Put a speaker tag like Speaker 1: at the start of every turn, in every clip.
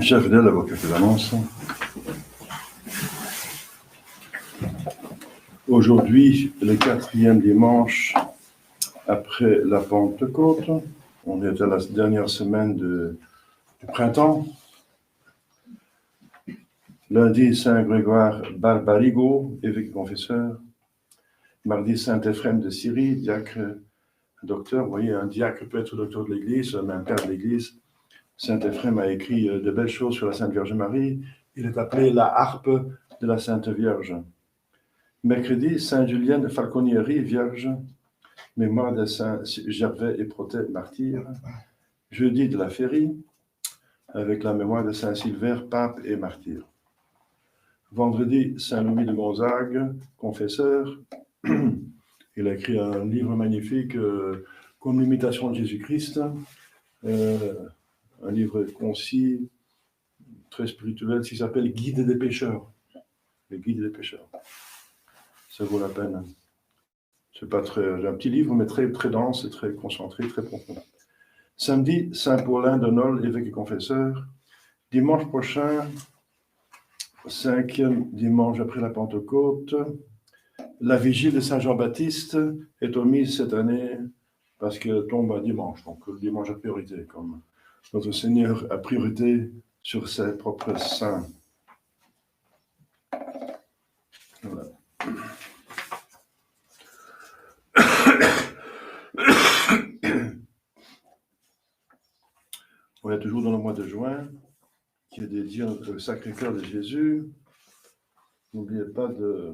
Speaker 1: Chers fidèles, avoir quelques annonces. Aujourd'hui, le 4e dimanche après la Pentecôte, on est à la dernière semaine du printemps. Lundi, Saint Grégoire Barbarigo, évêque confesseur. Mardi, Saint Éphrem de Syrie, diacre, docteur. Vous voyez, un diacre peut être docteur de l'Église, même père de l'Église. Saint Éphrem a écrit de belles choses sur la Sainte Vierge Marie. Il est appelé la harpe de la Sainte Vierge. Mercredi, Saint Julien de Falconieri, Vierge, mémoire de Saint Gervais et Protet, martyr. Jeudi, de la Férie, avec la mémoire de Saint Silver, pape et martyr. Vendredi, Saint Louis de Gonzague, confesseur. Il a écrit un livre magnifique, comme l'imitation de Jésus-Christ, un livre concis, très spirituel, qui s'appelle Guide des pécheurs. Le Guide des pécheurs. Ça vaut la peine. C'est pas très, un petit livre, mais très, très dense et très concentré, très profond. Samedi, Saint Paulin de Nol, évêque et confesseur. Dimanche prochain, 5e dimanche après la Pentecôte, la vigile de Saint Jean-Baptiste est omise cette année parce qu'elle tombe un dimanche. Donc le dimanche a priorité, comme notre Seigneur a priorité sur ses propres saints. Voilà. On est toujours dans le mois de juin, qui est dédié au Sacré-Cœur de Jésus. N'oubliez pas de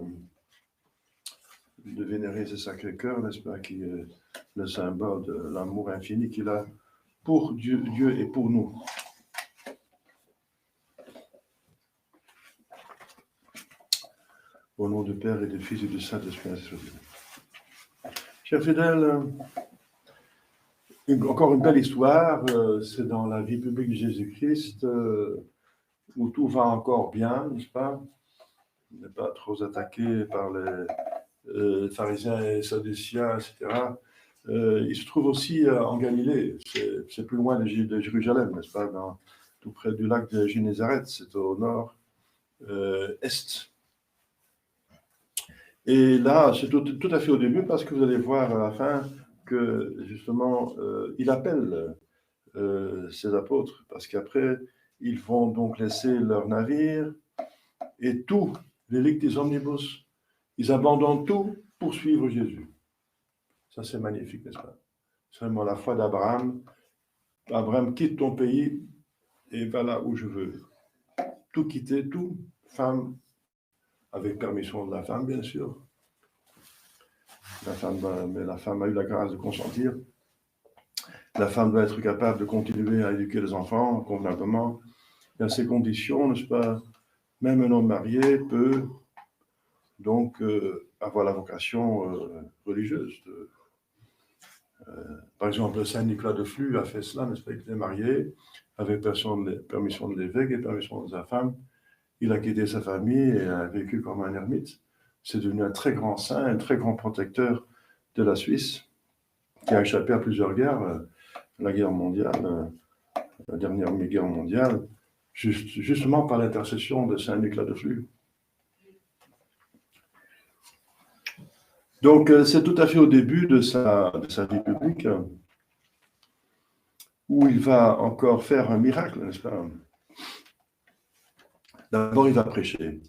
Speaker 1: vénérer ce Sacré-Cœur, n'est-ce pas, qui est le symbole de l'amour infini qu'il a pour Dieu et pour nous. Au nom du Père et du Fils et du Saint-Esprit. Chers fidèles, encore une belle histoire, c'est dans la vie publique de Jésus-Christ, où tout va encore bien, n'est-ce pas? Il n'est pas trop attaqué par les pharisiens et sadduciens, etc. Il se trouve aussi en Galilée, c'est plus loin de Jérusalem, n'est-ce pas, tout près du lac de Génézareth, c'est au nord-est. Et là, c'est tout à fait au début, parce que vous allez voir à la fin que, justement, il appelle ses apôtres, parce qu'après, ils vont donc laisser leur navire, et tous les lictis omnibus, ils abandonnent tout pour suivre Jésus. Ça, c'est magnifique, n'est-ce pas? Seulement la foi d'Abraham. Abraham, quitte ton pays et va là où je veux. Tout quitter, tout, femme, avec permission de la femme, bien sûr. Mais la femme a eu la grâce de consentir. La femme doit être capable de continuer à éduquer les enfants convenablement. Et à ces conditions, n'est-ce pas, même un homme marié peut donc avoir la vocation religieuse. Par exemple, Saint Nicolas de Flux a fait cela, n'est-ce pas? Il était marié, avec permission de l'évêque et permission de sa femme. Il a quitté sa famille et a vécu comme un ermite. C'est devenu un très grand saint, un très grand protecteur de la Suisse, qui a échappé à plusieurs guerres, la guerre mondiale, la dernière guerre mondiale, justement par l'intercession de Saint Nicolas de Flux. Donc, c'est tout à fait au début de sa vie publique, où il va encore faire un miracle, n'est-ce pas? D'abord, il va prêcher.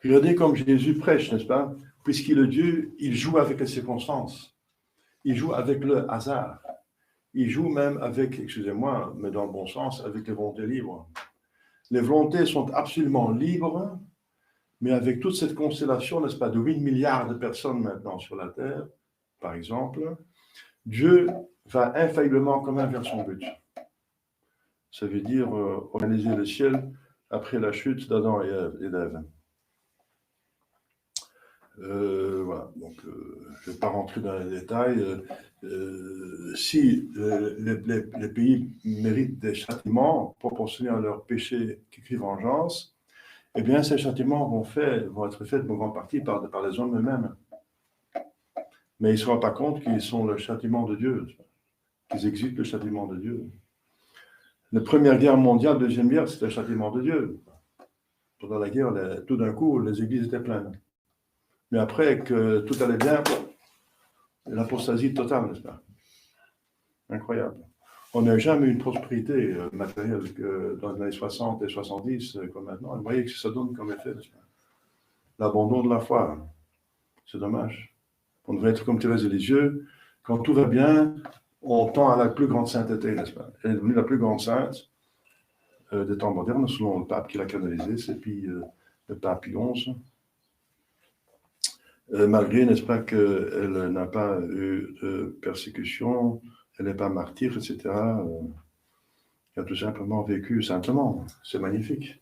Speaker 1: Regardez comme Jésus prêche, n'est-ce pas? Puisqu'il est Dieu, il joue avec les circonstances. Il joue avec le hasard. Il joue même avec, excusez-moi, mais dans le bon sens, avec les volontés libres. Les volontés sont absolument libres, mais avec toute cette constellation, n'est-ce pas, de 8 milliards de personnes maintenant sur la Terre, par exemple, Dieu va infailliblement quand même vers son but. Ça veut dire organiser le ciel après la chute d'Adam et d'Ève. Voilà, donc je ne vais pas rentrer dans les détails. Si les pays méritent des châtiments proportionnés à leur péché qui crie vengeance, eh bien ces châtiments vont être faits en grande partie par les hommes eux-mêmes. Mais ils ne se rendent pas compte qu'ils sont le châtiment de Dieu, qu'ils exécutent le châtiment de Dieu. La Première Guerre mondiale, Deuxième Guerre, c'était le châtiment de Dieu. Pendant la guerre, tout d'un coup, les églises étaient pleines. Mais après que tout allait bien, l'apostasie totale, n'est-ce pas? Incroyable. On n'a jamais eu une prospérité matérielle que dans les années 60 et 70 comme maintenant. Vous voyez que ça donne comme effet, n'est-ce pas? L'abandon de la foi. C'est dommage. On devrait être comme Thérèse de Lisieux. Quand tout va bien, on tend à la plus grande sainteté, n'est-ce pas? Elle est devenue la plus grande sainte des temps modernes, selon le pape qui l'a canonisé, c'est puis le pape Pie XI. Malgré, n'est-ce pas, qu'elle n'a pas eu de persécution, elle n'est pas martyre, etc. Elle a tout simplement vécu saintement. C'est magnifique.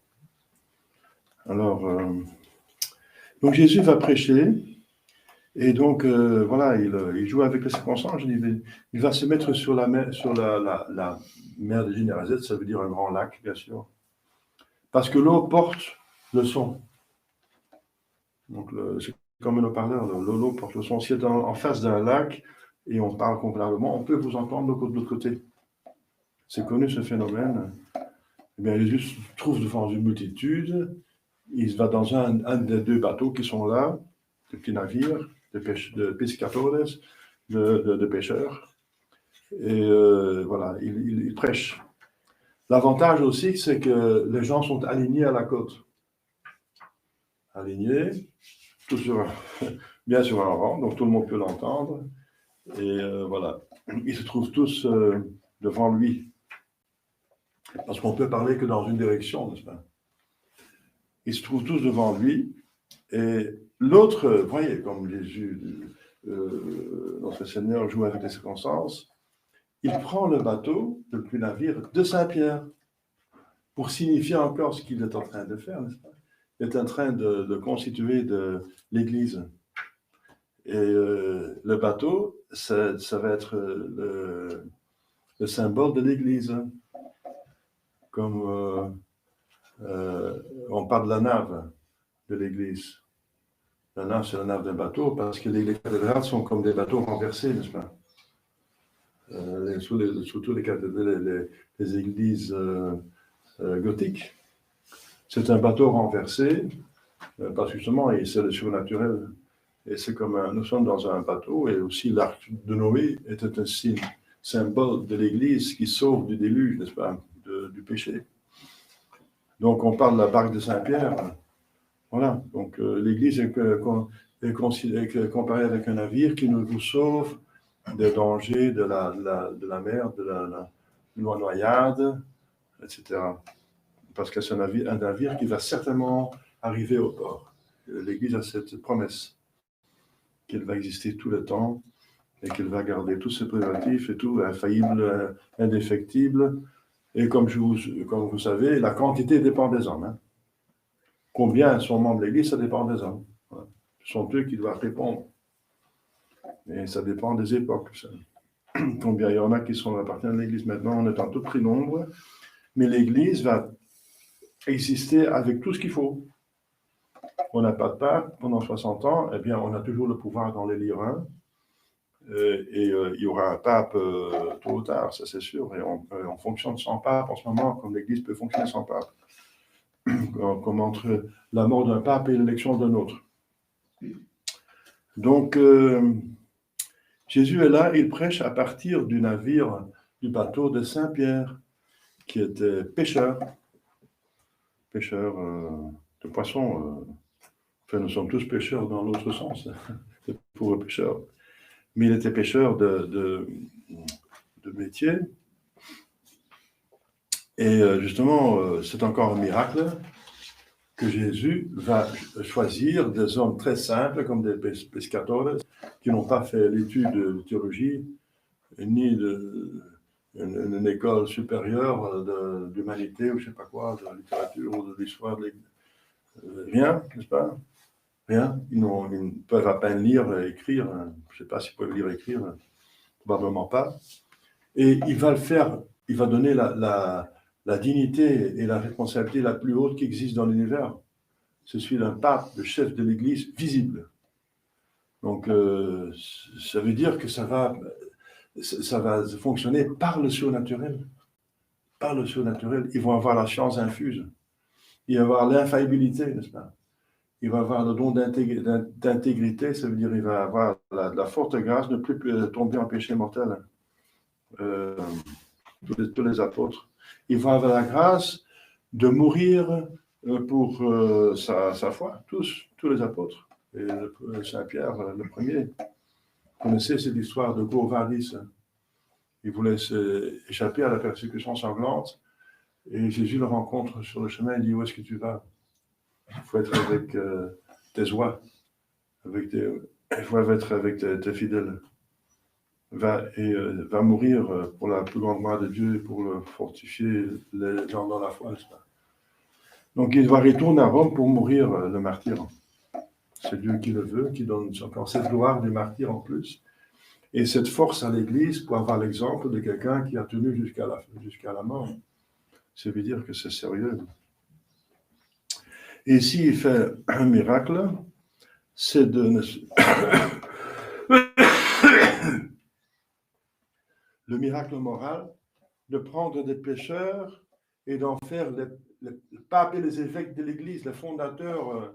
Speaker 1: Alors, donc Jésus va prêcher, et donc, voilà, il joue avec les circonstances. Il va se mettre sur la mer de Génézareth, ça veut dire un grand lac, bien sûr, parce que l'eau porte le son. Donc, c'est comme un haut-parleur, l'eau porte le son. Si c'est en face d'un lac et on parle convenablement, on peut vous entendre de l'autre côté. C'est connu ce phénomène. Eh bien, Jésus se trouve devant une multitude. Il va dans un des deux bateaux qui sont là, de petits navires, de pescatores, de pêcheurs. Et voilà, il prêche. L'avantage aussi, c'est que les gens sont alignés à la côte. Alignés, tout bien sur un rang, donc tout le monde peut l'entendre. Et voilà, ils se trouvent tous devant lui. Parce qu'on peut parler que dans une direction, n'est-ce pas? Ils se trouvent tous devant lui. Et l'autre, voyez, comme Jésus, notre Seigneur, joue avec les circonstances, il prend le bateau, le plus navire, de Saint-Pierre, pour signifier encore ce qu'il est en train de faire, n'est-ce pas? Il est en train de constituer l'Église. Et le bateau, ça va être le symbole de l'Église. Comme on parle de la nave de l'Église. La nave, c'est la nave d'un bateau, parce que les cathédrales sont comme des bateaux renversés, n'est-ce pas? Surtout les églises gothiques. C'est un bateau renversé, parce que justement, c'est le surnaturel. Et c'est comme nous sommes dans un bateau, et aussi l'arche de Noé était un signe, symbole de l'Église qui sauve du déluge, n'est-ce pas, du péché. Donc on parle de la barque de Saint-Pierre. Voilà, donc l'Église est comparée avec un navire qui nous sauve des dangers de la mer, de la noyade, etc. Parce que c'est un navire qui va certainement arriver au port. L'Église a cette promesse qu'elle va exister tout le temps et qu'elle va garder tous ses prérogatives et tout, infaillible, indéfectible. Et comme vous savez, la quantité dépend des hommes. Hein. Combien sont membres de l'Église, ça dépend des hommes. Voilà. Ce sont eux qui doivent répondre. Et ça dépend des époques. Ça. Combien il y en a qui appartiennent à l'Église maintenant, on est en tout petit nombre. Mais l'Église va exister avec tout ce qu'il faut. On n'a pas de pape pendant 60 ans, eh bien, on a toujours le pouvoir dans les Lyrins. Il y aura un pape tôt ou tard, ça c'est sûr. Et on fonctionne sans pape en ce moment, comme l'Église peut fonctionner sans pape. Comme entre la mort d'un pape et l'élection d'un autre. Donc, Jésus est là, il prêche à partir du navire, du bateau de Saint-Pierre, qui était pêcheur de poissons. Enfin, nous sommes tous pêcheurs dans l'autre sens, de pauvres pêcheurs. Mais il était pêcheur de métier. Et justement, c'est encore un miracle que Jésus va choisir des hommes très simples, comme des pescatores, qui n'ont pas fait l'étude de théologie, ni une école supérieure d'humanité, ou je ne sais pas quoi, de littérature, ou de l'histoire, rien, n'est-ce pas? Rien. Ils peuvent à peine lire et écrire. Je ne sais pas s'ils peuvent lire et écrire, probablement pas. Et il va le faire, il va donner la dignité et la responsabilité la plus haute qui existe dans l'univers. Je suis un pape, le chef de l'Église visible. Donc, ça veut dire que ça va fonctionner par le surnaturel. par le surnaturel, ils vont avoir la science infuse. Il va avoir l'infaillibilité, n'est-ce pas? Il va avoir le don d'intégrité, ça veut dire qu'il va avoir la forte grâce de ne plus tomber en péché mortel. Tous les apôtres. Il va avoir la grâce de mourir pour sa foi, tous les apôtres. Et Saint-Pierre, le premier, vous connaissez cette histoire de Quo Vadis. Il voulait échapper à la persécution sanglante. Et Jésus le rencontre sur le chemin et dit, où est-ce que tu vas? Il faut être avec tes oies. Il faut être avec tes fidèles. Va mourir pour la plus grande gloire de Dieu et pour le fortifier les gens dans la foi. Donc il va retourner à Rome pour mourir le martyr. C'est Dieu qui le veut, qui donne encore cette gloire du martyr en plus. Et cette force à l'Église pour avoir l'exemple de quelqu'un qui a tenu jusqu'à la mort. Ça veut dire que c'est sérieux. Et s'il fait un miracle, c'est de... le miracle moral, de prendre des pécheurs et d'en faire le pape et les évêques de l'Église, les fondateurs,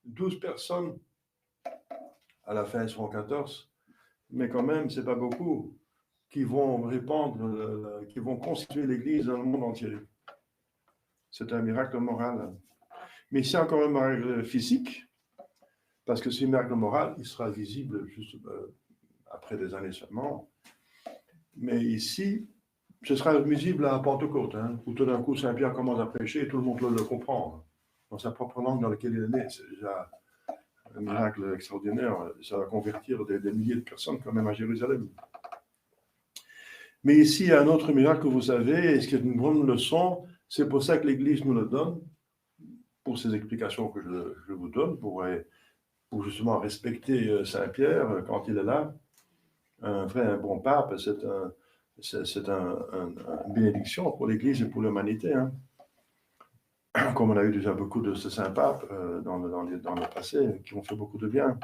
Speaker 1: 12 personnes. À la fin, ils seront 14. Mais quand même, ce n'est pas beaucoup qui vont répandre, qui vont constituer l'Église dans le monde entier. C'est un miracle moral. Mais c'est encore un miracle physique, parce que ce miracle moral, il sera visible juste après des années seulement. Mais ici, ce sera visible à Pentecôte, où tout d'un coup Saint-Pierre commence à prêcher et tout le monde le comprend. Dans sa propre langue dans laquelle il est né. C'est déjà un miracle extraordinaire. Ça va convertir des milliers de personnes quand même à Jérusalem. Mais ici, il y a un autre miracle que vous savez, et ce qui est une bonne leçon, c'est pour ça que l'Église nous le donne, pour ces explications que je vous donne, pour justement respecter Saint-Pierre quand il est là. Un bon pape, c'est une bénédiction pour l'Église et pour l'humanité. Comme on a eu déjà beaucoup de ces saints papes dans le passé, qui ont fait beaucoup de bien.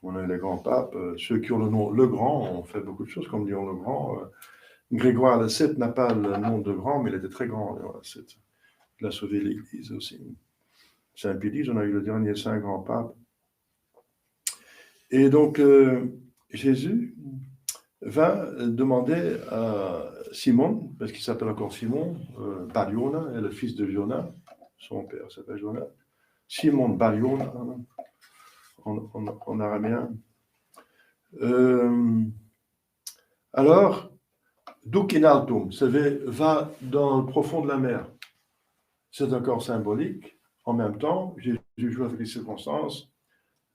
Speaker 1: On a eu les grands papes, ceux qui ont le nom Le Grand ont fait beaucoup de choses, comme disons Le Grand. Grégoire VII n'a pas le nom de grand, mais il était très grand. Il a sauvé l'Église aussi. Saint-Pédis, on a eu le dernier saint grand pape. Et donc, Jésus va demander à Simon, parce qu'il s'appelle encore Simon, Bar-Yona, est le fils de Jonas, son père s'appelle Jonas, Simon Bar-Yona, en araméen. Alors, Dukinaltum, ça va dans le profond de la mer. C'est encore symbolique. En même temps, Jésus joue avec les circonstances.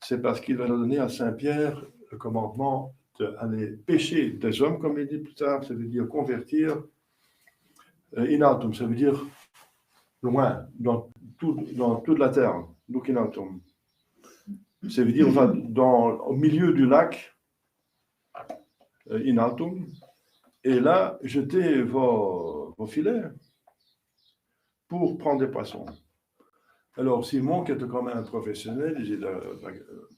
Speaker 1: C'est parce qu'il va donner à Saint-Pierre le commandement d'aller pêcher des hommes, comme il dit plus tard, ça veut dire convertir. Inaltum, ça veut dire loin, dans toute la terre. Donc inaltum. Ça veut dire au milieu du lac, inaltum, et là, jetez vos filets pour prendre des poissons. Alors, Simon, qui était quand même un professionnel, il dit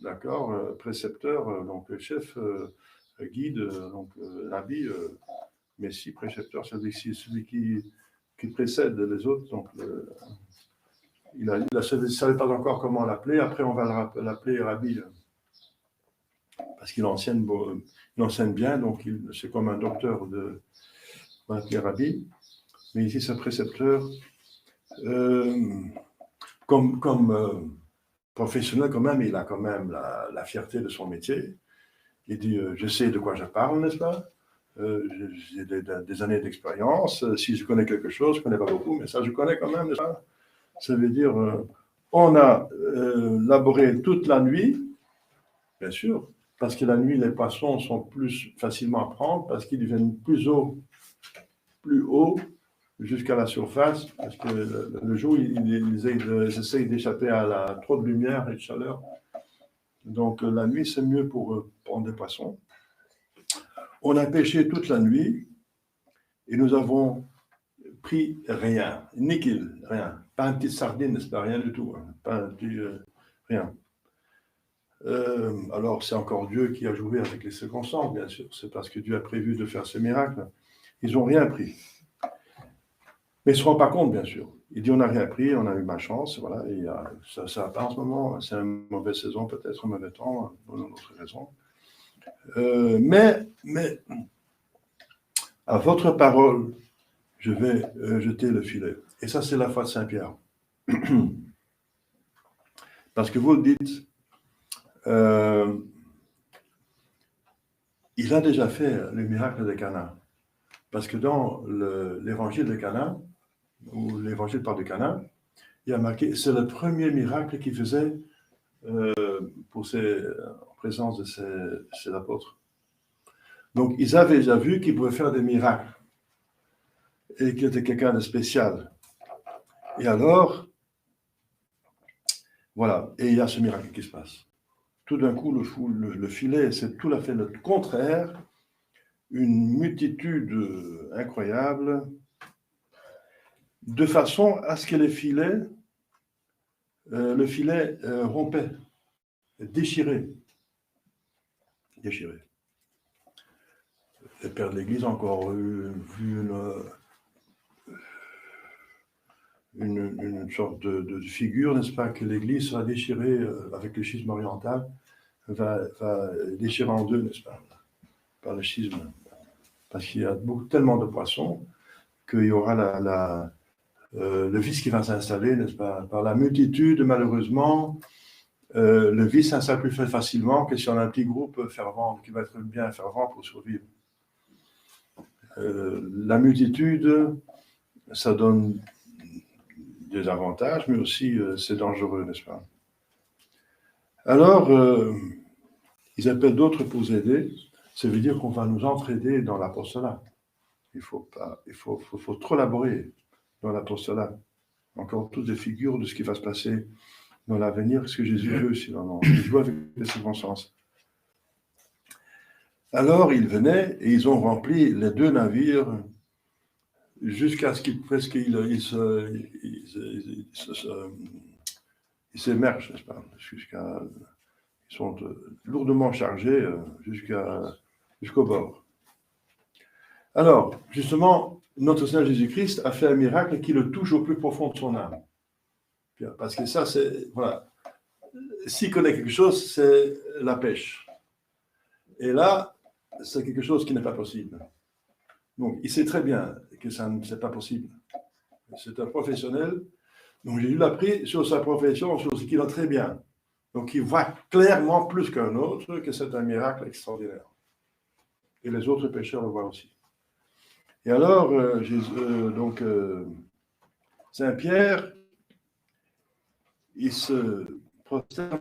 Speaker 1: d'accord, précepteur, donc chef, guide, donc rabbi, messie, précepteur, c'est-à-dire celui qui précède les autres. Donc, il ne savait pas encore comment l'appeler. Après, on va l'appeler rabbi, parce qu'il enseigne bien, donc c'est comme un docteur de rabbi. Mais ici, c'est précepteur. Comme professionnel, quand même, il a quand même la fierté de son métier. Il dit, je sais de quoi je parle, n'est-ce pas? J'ai des années d'expérience. Si je connais quelque chose, je ne connais pas beaucoup, mais ça, je connais quand même, n'est-ce pas? Ça veut dire, on a laboré toute la nuit, bien sûr, parce que la nuit, les poissons sont plus facilement à prendre, parce qu'ils viennent plus haut, jusqu'à la surface, parce que le jour, ils essayent d'échapper à trop de lumière et de chaleur. Donc, la nuit, c'est mieux pour prendre des poissons. On a pêché toute la nuit et nous avons pris rien, nickel, rien. Pas une petite sardine, c'est pas rien du tout, pas un petit rien. Alors, c'est encore Dieu qui a joué avec les circonstances, bien sûr. C'est parce que Dieu a prévu de faire ce miracle. Ils n'ont rien pris. Mais ils ne se rendent pas compte, bien sûr. Il dit, on n'a rien pris, on a eu ma chance, voilà, et ça va pas en ce moment, c'est une mauvaise saison, peut-être un mauvais temps, pour une autre raison. Mais, à votre parole, je vais jeter le filet. Et ça, c'est la foi de Saint-Pierre. Parce que vous le dites, il a déjà fait le miracle de Cana. Parce que dans l'évangile de Cana, ou l'évangile par de Cana, il y a marqué, c'est le premier miracle qu'il faisait en présence de ses apôtres. Donc, ils avaient déjà vu qu'il pouvait faire des miracles et qu'il était quelqu'un de spécial. Et alors, voilà, et il y a ce miracle qui se passe. Tout d'un coup, le filet, c'est tout à fait le contraire, une multitude incroyable, de façon à ce que le filet rompait, déchiré. Les pères de l'Église ont encore vu une sorte de figure, n'est-ce pas, que l'Église sera déchirée avec le schisme oriental, va déchirer en deux, n'est-ce pas, par le schisme. Parce qu'il y a tellement de poissons qu'il y aura le vice qui va s'installer, n'est-ce pas, par la multitude, malheureusement. Le vice s'installe plus facilement que si on a un petit groupe fervent, qui va être bien fervent pour survivre. La multitude, ça donne des avantages, mais aussi c'est dangereux, n'est-ce pas? Alors, ils appellent d'autres pour aider. Ça veut dire qu'on va nous entraider dans l'apostolat. Il faut collaborer dans l'apostolat. Encore toutes des figures de ce qui va se passer dans l'avenir, ce que Jésus veut, sinon il joue avec les circonstances. Alors, ils venaient et ils ont rempli les 2 navires jusqu'à ce qu'ils s'émergent, n'est-ce pas? Ils sont lourdement chargés jusqu'au bord. Alors, justement, notre Seigneur Jésus-Christ a fait un miracle qui le touche au plus profond de son âme. Parce que ça, c'est, voilà, s'il connaît quelque chose, c'est la pêche. Et là, c'est quelque chose qui n'est pas possible. Donc, il sait très bien que ça n'est pas possible. C'est un professionnel. Donc, Jésus l'a pris sur sa profession, sur ce qu'il a très bien. Donc, il voit clairement plus qu'un autre que c'est un miracle extraordinaire. Et les autres pêcheurs le voient aussi. Et alors, Saint-Pierre, il se prosterne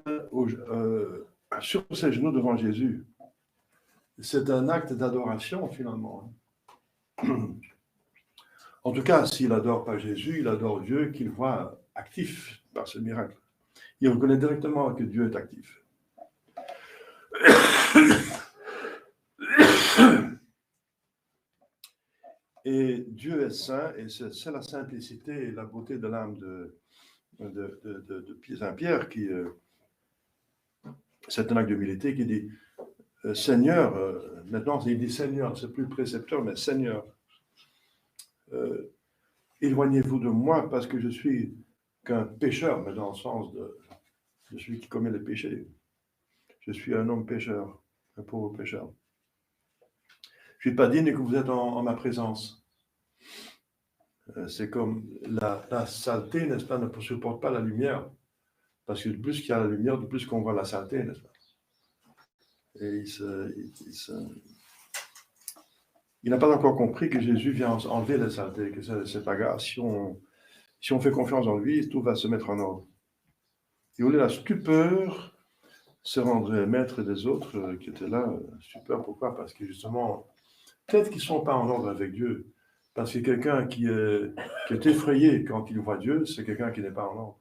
Speaker 1: sur ses genoux devant Jésus. C'est un acte d'adoration, finalement. En tout cas, s'il n'adore pas Jésus, il adore Dieu qu'il voit actif par ce miracle. Il reconnaît directement que Dieu est actif. Et Dieu est saint, et c'est la simplicité et la beauté de l'âme de Saint-Pierre qui... c'est un acte d'humilité qui dit Seigneur, maintenant il dit Seigneur, c'est plus précepteur, mais Seigneur, éloignez-vous de moi parce que je suis qu'un pécheur, mais dans le sens de celui qui commet les péchés. Je suis un homme pécheur, un pauvre pécheur. Je ne suis pas digne que vous êtes en ma présence. C'est comme la saleté, n'est-ce pas, ne supporte pas la lumière. Parce que plus qu'il y a la lumière, de plus qu'on voit la saleté, n'est-ce pas? Et il n'a pas encore compris que Jésus vient enlever la saleté, que c'est pas grave. Si on fait confiance en lui, tout va se mettre en ordre. Et au lieu de la stupeur, se rendre maître des autres qui étaient là. Stupeur, pourquoi? Parce que justement, peut-être qu'ils ne sont pas en ordre avec Dieu. Parce que quelqu'un qui est effrayé quand il voit Dieu, c'est quelqu'un qui n'est pas en ordre.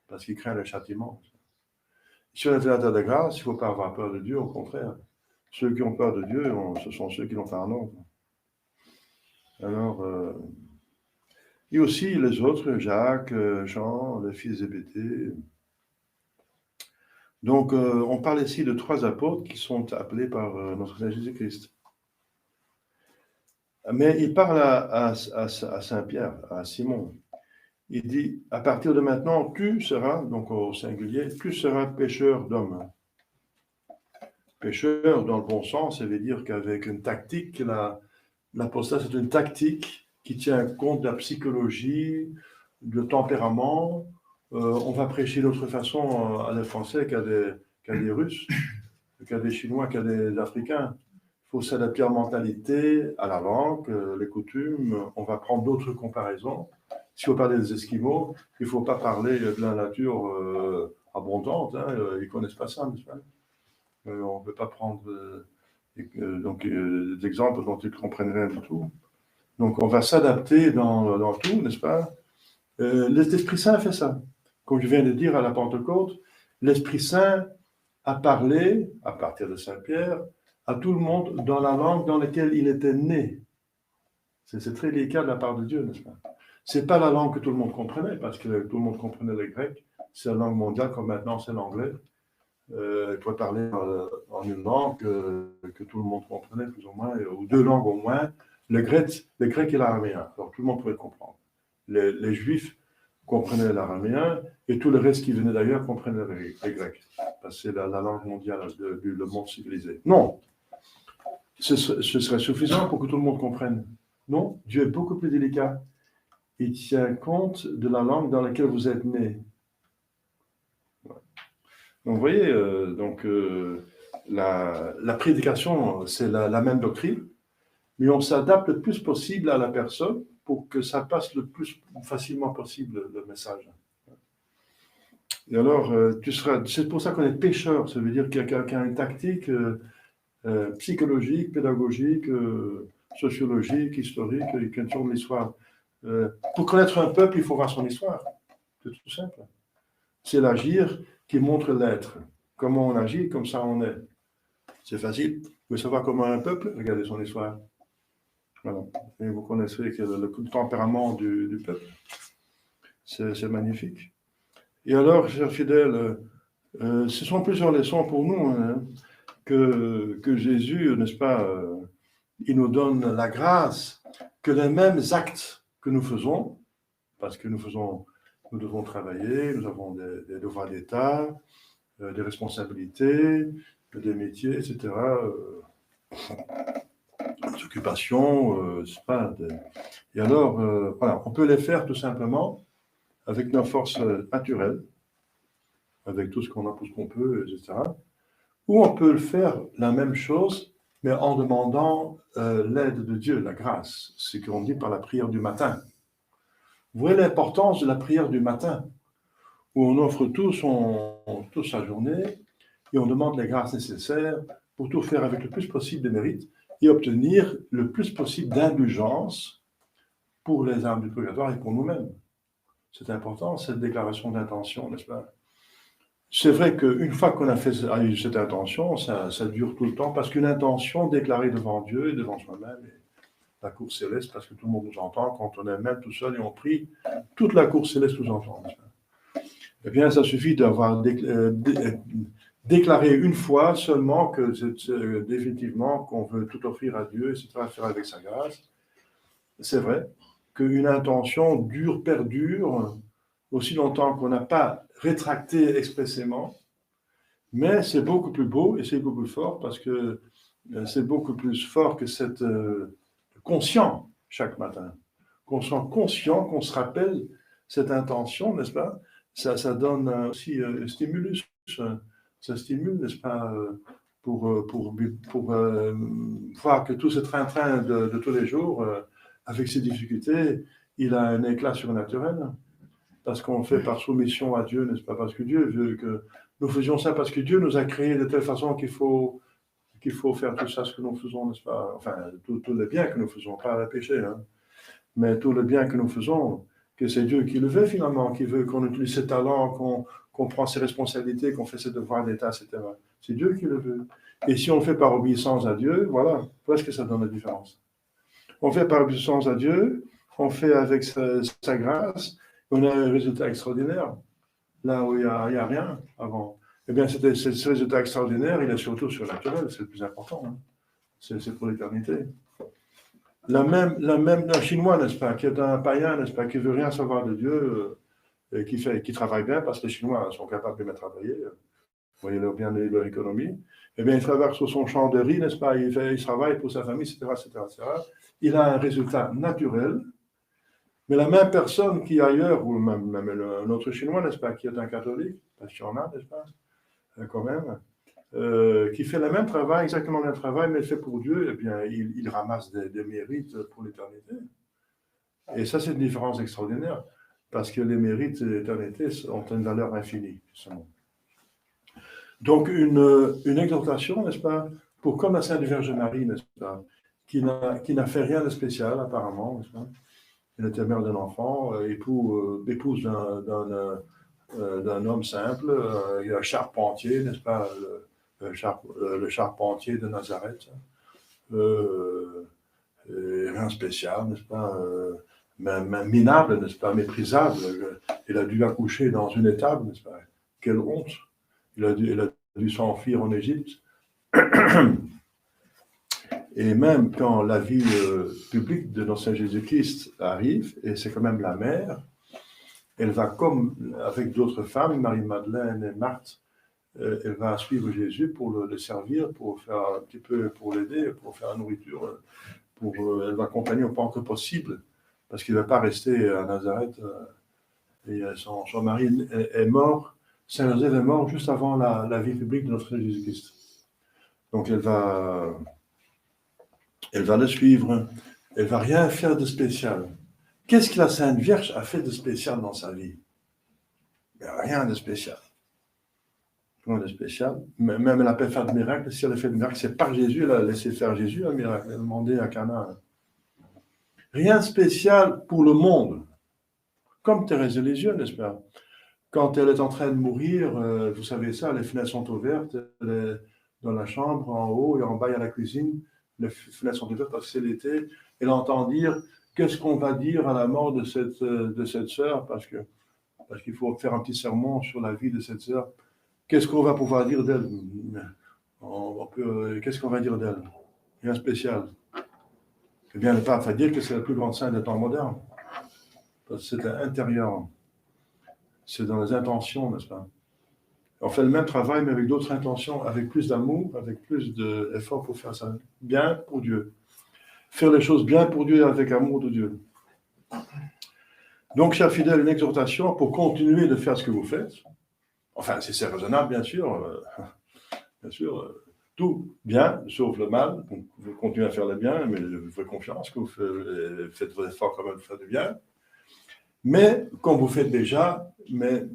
Speaker 1: Parce qu'il craint le châtiment. Si on est à la terre de grâce, il ne faut pas avoir peur de Dieu, au contraire. Ceux qui ont peur de Dieu, ce sont ceux qui n'ont pas en ordre. Alors, et aussi les autres, Jacques, Jean, le fils de Zébédée. Donc, on parle ici de 3 apôtres qui sont appelés par notre Seigneur Jésus-Christ. Mais il parle à Saint-Pierre, à Simon. Il dit, à partir de maintenant, tu seras, donc au singulier, tu seras pêcheur d'hommes. Pêcheur, dans le bon sens, ça veut dire qu'avec une tactique, l'apostat, c'est une tactique qui tient compte de la psychologie, de tempérament. On va prêcher d'autre façon à des Français qu'à des Russes, qu'à des Chinois, qu'à des Africains. Il faut s'adapter à la mentalité, à la langue, les coutumes. On va prendre d'autres comparaisons. Si on parle des Esquimaux, il ne faut pas parler de la nature abondante. Hein, ils ne connaissent pas ça, n'est-ce pas? On ne peut pas prendre des exemples dont ils ne comprennent rien du tout. Donc on va s'adapter dans tout, n'est-ce pas? L'Esprit Saint fait ça. Comme je viens de dire à la Pentecôte, l'Esprit Saint a parlé, à partir de Saint-Pierre, à tout le monde dans la langue dans laquelle il était né. C'est très délicat de la part de Dieu, n'est-ce pas? Ce n'est pas la langue que tout le monde comprenait, parce que tout le monde comprenait le grec. C'est la langue mondiale, comme maintenant c'est l'anglais. Il faut parler en une langue que tout le monde comprenait, plus ou moins, ou deux langues au moins, le grec et l'araméen. Alors tout le monde pouvait comprendre. Les Juifs comprenaient l'araméen et tout le reste qui venait d'ailleurs comprenait les Grecs. Parce que c'est la langue mondiale du monde civilisé. Non, ce serait suffisant pour que tout le monde comprenne. Non, Dieu est beaucoup plus délicat. Il tient compte de la langue dans laquelle vous êtes né. Donc, vous voyez, la prédication, c'est la même doctrine, mais on s'adapte le plus possible à la personne pour que ça passe le plus facilement possible, le message. Et alors, c'est pour ça qu'on est pécheur, ça veut dire qu'il y a quelqu'un une tactique psychologique, pédagogique, sociologique, historique, qui tourne l'histoire. Pour connaître un peuple, il faut voir son histoire. C'est tout simple. C'est l'agir qui montre l'être. Comment on agit, comme ça on est. C'est facile. Vous voulez savoir comment un peuple? Regardez son histoire. Voilà. Et vous connaissez le tempérament du peuple. C'est magnifique. Et alors, chers fidèles, ce sont plusieurs leçons pour nous hein, que Jésus, n'est-ce pas, il nous donne la grâce que les mêmes actes que nous faisons, parce que nous devons travailler, nous avons des devoirs d'État, des responsabilités, des métiers, etc. Des occupations, c'est pas. Et alors, voilà, on peut les faire tout simplement avec nos forces naturelles, avec tout ce qu'on a, tout ce qu'on peut, etc. Ou on peut le faire la même chose, mais en demandant l'aide de Dieu, la grâce, ce qu'on dit par la prière du matin. Vous voyez l'importance de la prière du matin, où on offre toute sa journée et on demande les grâces nécessaires pour tout faire avec le plus possible de mérite et obtenir le plus possible d'indulgence pour les âmes du purgatoire et pour nous-mêmes. C'est important, cette déclaration d'intention, n'est-ce pas? C'est vrai qu'une fois qu'on a eu cette intention, ça dure tout le temps, parce qu'une intention déclarée devant Dieu et devant soi-même, et la cour céleste, parce que tout le monde nous entend, quand on est même tout seul et on prie, toute la cour céleste nous entend. Eh bien, ça suffit d'avoir déclaré une fois seulement que c'est définitivement qu'on veut tout offrir à Dieu, etc., faire avec sa grâce. C'est vrai qu'une intention perdure, aussi longtemps qu'on n'a pas rétracté expressément, mais c'est beaucoup plus beau et c'est beaucoup plus fort parce que c'est beaucoup plus fort que cette conscient chaque matin. Qu'on soit conscient, qu'on se rappelle cette intention, n'est-ce pas? Ça donne aussi stimulus. Ça stimule, n'est-ce pas, pour voir que tout ce train-train de tous les jours, avec ses difficultés, il a un éclat surnaturel. Parce qu'on fait par soumission à Dieu, n'est-ce pas? Parce que Dieu veut que nous faisions ça, parce que Dieu nous a créés de telle façon qu'il faut faire tout ça, ce que nous faisons, n'est-ce pas? Enfin, tout le bien que nous faisons, pas le péché, hein, mais tout le bien que nous faisons, que c'est Dieu qui le veut finalement, qui veut qu'on utilise ses talents, qu'on prend ses responsabilités, qu'on fait ses devoirs d'État, etc. C'est Dieu qui le veut. Et si on le fait par obéissance à Dieu, voilà ce que ça donne la différence. On fait par obéissance à Dieu, on fait avec sa grâce, on a un résultat extraordinaire, là où il n'y a rien avant. Eh bien, ce résultat extraordinaire, il est surtout surnaturel, c'est le plus important. Hein. C'est pour l'éternité. un Chinois, n'est-ce pas, qui est un païen, n'est-ce pas, qui ne veut rien savoir de Dieu, et qui travaille bien, parce que les Chinois sont capables de bien travailler, vous voyez leur économie, eh bien, il travaille sur son champ de riz, n'est-ce pas, il travaille pour sa famille, etc., etc., etc. Il a un résultat naturel, mais la même personne qui ailleurs, ou même un autre Chinois, n'est-ce pas, qui est un catholique, parce qu'il y en a, n'est-ce pas, quand même, qui fait le même travail, exactement le même travail, mais fait pour Dieu, eh bien, il ramasse des mérites pour l'éternité. Et ça, c'est une différence extraordinaire, parce que les mérites de l'éternité ont une valeur infinie, justement. Donc, une exhortation, n'est-ce pas, pour comme la Sainte Vierge Marie, n'est-ce pas, qui n'a fait rien de spécial, apparemment, n'est-ce pas. Elle était mère d'un enfant, épouse d'un homme simple, un charpentier, n'est-ce pas, le charpentier de Nazareth. Rien spécial, n'est-ce pas, même minable, n'est-ce pas, méprisable. Il a dû accoucher dans une étable, n'est-ce pas. Quelle honte. Il a dû s'enfuir en Égypte. Et même quand la vie publique de notre Seigneur Jésus-Christ arrive, et c'est quand même la mère, elle va comme avec d'autres femmes, Marie-Madeleine et Marthe, elle va suivre Jésus pour le servir, pour faire un petit peu, pour l'aider, pour faire la nourriture, elle va accompagner autant que possible, parce qu'il ne va pas rester à Nazareth. Et son mari est mort, Saint Joseph est mort juste avant la vie publique de notre Seigneur Jésus-Christ. Donc elle va le suivre, elle ne va rien faire de spécial. Qu'est-ce que la Sainte Vierge a fait de spécial dans sa vie? Rien de spécial. Rien de spécial. Même elle n'a pas fait de miracle. Si elle a fait de miracle, c'est par Jésus, elle a laissé faire Jésus un miracle. Elle a demandé à Cana. Rien de spécial pour le monde. Comme Thérèse de Lisieux, n'est-ce pas? Quand elle est en train de mourir, vous savez ça, les fenêtres sont ouvertes, elle est dans la chambre, en haut et en bas, il y a la cuisine. Les fenêtres sont ouvertes parce que c'est l'été. Elle entend dire qu'est-ce qu'on va dire à la mort de cette sœur, parce qu'il faut faire un petit sermon sur la vie de cette sœur. Qu'est-ce qu'on va pouvoir dire d'elle? Qu'est-ce qu'on va dire d'elle? Rien de spécial. Eh bien, le pape va dire que c'est la plus grande sainte des temps modernes. Parce que c'est intérieur. C'est dans les intentions, n'est-ce pas? On fait le même travail, mais avec d'autres intentions, avec plus d'amour, avec plus d'effort pour faire ça. Bien pour Dieu. Faire les choses bien pour Dieu avec amour de Dieu. Donc, chers fidèles, une exhortation pour continuer de faire ce que vous faites. Enfin, si c'est raisonnable, bien sûr. Bien sûr. Tout bien, sauf le mal. Vous continuez à faire le bien, mais je vous fais confiance que vous faites vos efforts quand même pour faire du bien. Mais, comme vous faites déjà, mais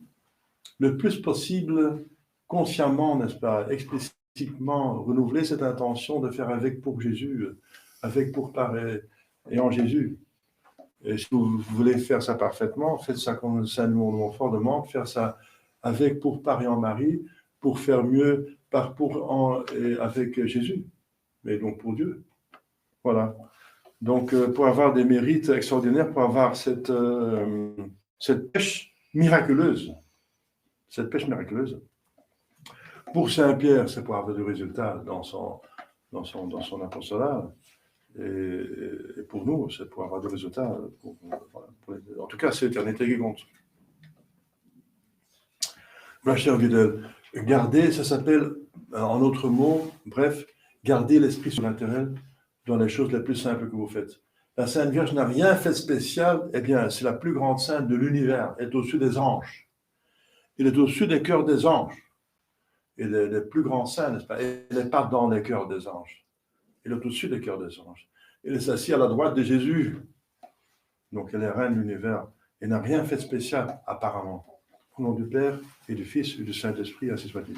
Speaker 1: le plus possible, consciemment, n'est-ce pas, explicitement, renouveler cette intention de faire avec pour Jésus, avec pour par et en Jésus. Et si vous voulez faire ça parfaitement, faites ça comme le Saint Montfort demande, faire ça avec pour par et en Marie, pour faire mieux par pour en et avec Jésus, mais donc pour Dieu. Voilà. Donc, pour avoir des mérites extraordinaires, pour avoir cette pêche miraculeuse. Cette pêche miraculeuse. Pour Saint-Pierre, c'est pour avoir du résultat dans son apostolat. Et pour nous, c'est pour avoir des résultats. En tout cas, c'est l'éternité qui compte. Ma chère Vidal, garder, ça s'appelle, en autres mots, bref, garder l'esprit surnaturel dans les choses les plus simples que vous faites. La Sainte Vierge n'a rien fait de spécial, eh bien, c'est la plus grande sainte de l'univers, elle est au-dessus des anges. Elle est au-dessus des cœurs des anges. Et les plus grands saints, n'est-ce pas? Elle n'est pas dans les cœurs des anges. Elle est au-dessus des cœurs des anges. Elle est assise à la droite de Jésus. Donc, elle est reine de l'univers. Elle n'a rien fait de spécial, apparemment. Au nom du Père, et du Fils, et du Saint-Esprit, ainsi soit-il.